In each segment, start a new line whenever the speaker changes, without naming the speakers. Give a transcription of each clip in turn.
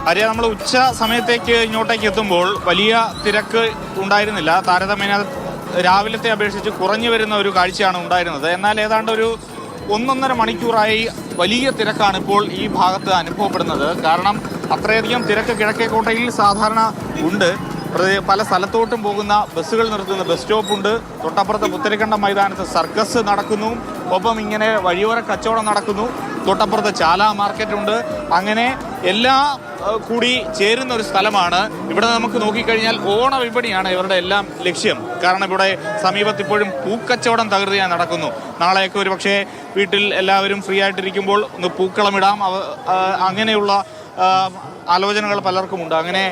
ഹരിയ, നമ്മൾ ഉച്ച സമയത്തേക്ക് ഇങ്ങോട്ടേക്ക് എത്തുമ്പോൾ വലിയ തിരക്ക് ഉണ്ടായിരുന്നില്ല. താരതമ്യേന രാവിലത്തെ അപേക്ഷിച്ച് കുറഞ്ഞു വരുന്ന ഒരു കാഴ്ചയാണ് ഉണ്ടായിരുന്നത്. എന്നാൽ ഏതാണ്ട് ഒരു 1.5 മണിക്കൂറായി വലിയ തിരക്കാണ് ഇപ്പോൾ ഈ ഭാഗത്ത് അനുഭവപ്പെടുന്നത്. കാരണം അത്രയധികം തിരക്ക് കിഴക്കേക്കോട്ടയിൽ സാധാരണ ഉണ്ട്. പല സ്ഥലത്തോട്ടും പോകുന്ന ബസ്സുകൾ നിർത്തുന്ന ബസ് സ്റ്റോപ്പുണ്ട്. തൊട്ടപ്പുറത്ത് പുത്തരിക്കണ്ടം മൈതാനത്ത് സർക്കസ് നടക്കുന്നു. ഒപ്പം ഇങ്ങനെ വഴിയോര കച്ചവടം നടക്കുന്നു. തൊട്ടപ്പുറത്ത് ചാല മാർക്കറ്റുണ്ട്. അങ്ങനെ എല്ലാ കൂടി ചേരുന്ന ഒരു സ്ഥലമാണ്. ഇവിടെ നമുക്ക് നോക്കിക്കഴിഞ്ഞാൽ ഓണ വിപണിയാണ് ഇവരുടെ എല്ലാം ലക്ഷ്യം. കാരണം ഇവിടെ സമീപത്ത് ഇപ്പോഴും പൂക്കച്ചവടം തകൃതിയായി നടക്കുന്നു. നാളെയൊക്കെ ഒരു പക്ഷേ വീട്ടിൽ എല്ലാവരും ഫ്രീ ആയിട്ടിരിക്കുമ്പോൾ ഒന്ന് പൂക്കളമിടാം, അങ്ങനെയുള്ള ആലോചനകൾ പലർക്കുമുണ്ട്. അങ്ങനെ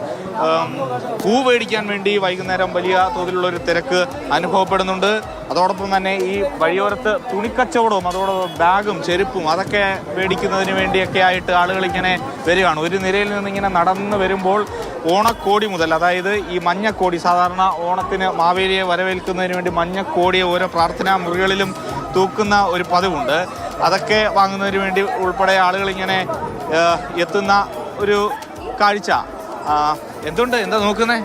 പൂ മേടിക്കാൻ വേണ്ടി വൈകുന്നേരം വലിയ തോതിലുള്ളൊരു തിരക്ക് അനുഭവപ്പെടുന്നുണ്ട്. അതോടൊപ്പം തന്നെ ഈ വഴിയോരത്ത് തുണിക്കച്ചവടവും അതോടൊപ്പം ബാഗും ചെരുപ്പും അതൊക്കെ മേടിക്കുന്നതിന് വേണ്ടിയൊക്കെ ആയിട്ട് ആളുകൾ ഇങ്ങനെ വരികയാണ്. ഒരു നിരയിൽ നിന്നിങ്ങനെ നടന്ന് വരുമ്പോൾ ഓണക്കോടി മുതൽ, അതായത് ഈ മഞ്ഞക്കോടി, സാധാരണ ഓണത്തിന് മാവേലിയെ വരവേൽക്കുന്നതിന് വേണ്ടി മഞ്ഞക്കോടിയെ ഓരോ പ്രാർത്ഥനാ മുറികളിലും തൂക്കുന്ന ഒരു പതിവുണ്ട്. അതൊക്കെ വാങ്ങുന്നതിന് വേണ്ടി ഉൾപ്പെടെ ആളുകൾ ഇങ്ങനെ എത്തുന്ന ഒരു കാഴ്ച. എന്തുണ്ട്, എന്താ നോക്കുന്നേ?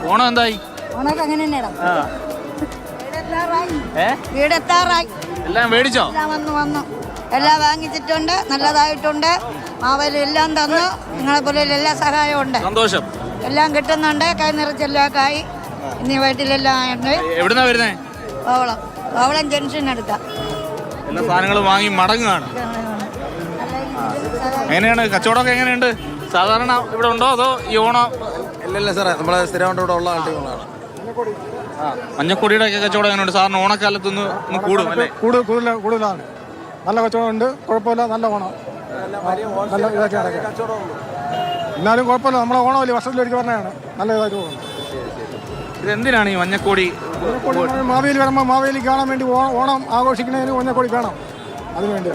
ഓണം എന്തായി? എല്ലാം മേടിച്ചോ?
വന്നു എല്ലാം വാങ്ങിച്ചിട്ടുണ്ട്, നല്ലതായിട്ടുണ്ട്. മാവേലി എല്ലാം തന്നു. നിങ്ങളെ പോലെ എല്ലാ സഹായവും ഉണ്ട്.
സന്തോഷം.
എല്ലാം കിട്ടുന്നുണ്ട്. കൈ നിറച്ചെല്ലാം കായി ഇനി വീട്ടിലെല്ലാം ഉണ്ട്.
എവിടുന്നാ വരുന്നേ?
കോവളം ജംഗ്ഷനടുത്ത
എല്ലാ സാധനങ്ങളും വാങ്ങി മടങ്ങുകയാണ്. എങ്ങനെയാണ് കച്ചവടമൊക്കെ? എങ്ങനെയുണ്ട്? സാധാരണ ഇവിടെ ഉണ്ടോ അതോ ഈ ഓണം?
ഇല്ലല്ല സാറേ, നമ്മളെ സ്ഥിരമായിട്ട് ഇവിടെ ഉള്ള ആളുകളാണ്.
മഞ്ഞക്കൊടിയുടെ ഒക്കെ കച്ചവടം എങ്ങനെയുണ്ട്? സാധാരണ ഓണക്കാലത്തൊന്ന് കൂടും അല്ലേ?
കൂടുതലാണ്. നല്ല കച്ചവടം ഉണ്ട്, കുഴപ്പമില്ല. നല്ല ഓണം, നല്ല ഇതൊക്കെ എന്നാലും കുഴപ്പമില്ല. നമ്മളെ ഓണം വലിയ വർഷത്തിലൊരിക്കൽ പറഞ്ഞതാണ്. നല്ല ഇതായിട്ട് പോകുന്നു.
ഇതെന്തിനാണ് ഈ മഞ്ഞക്കോടി?
മാവേലി വരുമ്പോൾ മാവേലി കാണാൻ വേണ്ടി, ഓണം ആഘോഷിക്കുന്നതിന് മഞ്ഞക്കോടി വേണം. അതിനുവേണ്ടി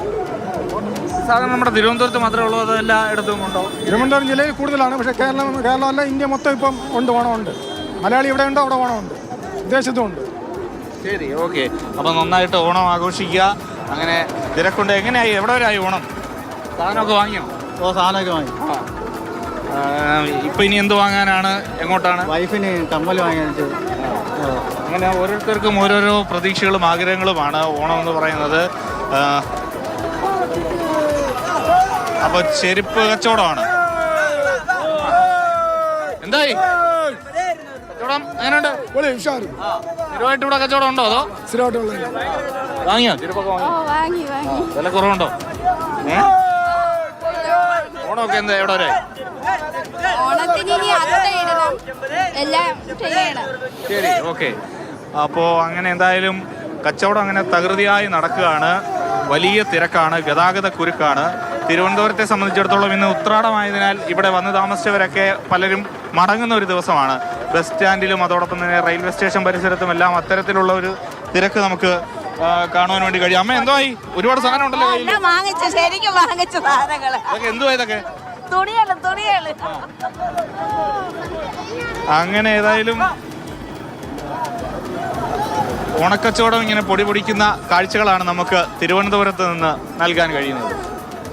സാധാരണ നമ്മുടെ തിരുവനന്തപുരത്ത് മാത്രമേ ഉള്ളൂ, അത് എല്ലായിടത്തും ഉണ്ടോ?
തിരുവനന്തപുരം ജില്ലയിൽ കൂടുതലാണ്. പക്ഷേ കേരളമല്ല, ഇന്ത്യ മൊത്തം ഇപ്പം ഉണ്ട്, ഓണമുണ്ട്. മലയാളി ഇവിടെ ഉണ്ടോ അവിടെ ഓണമുണ്ട്, വിദേശത്തും ഉണ്ട്.
ശരി, ഓക്കെ. അപ്പം നന്നായിട്ട് ഓണം ആഘോഷിക്കുക. അങ്ങനെ തിരക്കുണ്ട്. എങ്ങനെയായി? എവിടെ വരെ ആയി ഓണം? സാധനമൊക്കെ വാങ്ങിയോ?
സാധനമൊക്കെ വാങ്ങി.
ഇപ്പം ഇനി എന്ത് വാങ്ങാനാണ്? എങ്ങോട്ടാണ്?
വൈഫിന് കമ്മൽ വാങ്ങിച്ചു.
അങ്ങനെ ഓരോരുത്തർക്കും ഓരോരോ പ്രതീക്ഷകളും ആഗ്രഹങ്ങളുമാണ് ഓണം എന്ന് പറയുന്നത്. അപ്പൊ ചെരുപ്പ് കച്ചവടമാണ്. എന്തായി കച്ചവടം? എങ്ങനെയുണ്ട്? സ്ഥിരമായിട്ട് ഇവിടെ കച്ചവടം ഉണ്ടോ അതോ? വാങ്ങിയോ? ചെരുപ്പൊക്കെ വാങ്ങി? വില കുറവുണ്ടോ? ഓണമൊക്കെ എന്താ എവിടെ വരെ? ശരി, ഓക്കെ. അപ്പോൾ അങ്ങനെ എന്തായാലും കച്ചവടം അങ്ങനെ തകൃതിയായി നടക്കുകയാണ്. വലിയ തിരക്കാണ്, ഗതാഗത കുരുക്കാണ്. തിരുവനന്തപുരത്തെ സംബന്ധിച്ചിടത്തോളം ഇന്ന് ഉത്രാടമായതിനാൽ ഇവിടെ വന്ന് താമസിച്ചവരൊക്കെ പലരും മടങ്ങുന്ന ഒരു ദിവസമാണ്. ബസ് സ്റ്റാൻഡിലും അതോടൊപ്പം തന്നെ റെയിൽവേ സ്റ്റേഷൻ പരിസരത്തും എല്ലാം അത്തരത്തിലുള്ള ഒരു തിരക്ക് നമുക്ക് കാണുവാൻ വേണ്ടി കഴിയും. അമ്മ എന്തോ ആയി? ഒരുപാട് സാധനം ഉണ്ടല്ലോ. എന്തുവാ ഇതൊക്കെ? അങ്ങനെ ഏതായാലും ഓണക്കച്ചവടം ഇങ്ങനെ പൊടി പൊടിക്കുന്ന കാഴ്ചകളാണ് നമുക്ക് തിരുവനന്തപുരത്ത് നിന്ന് നൽകാൻ കഴിയുന്നത്.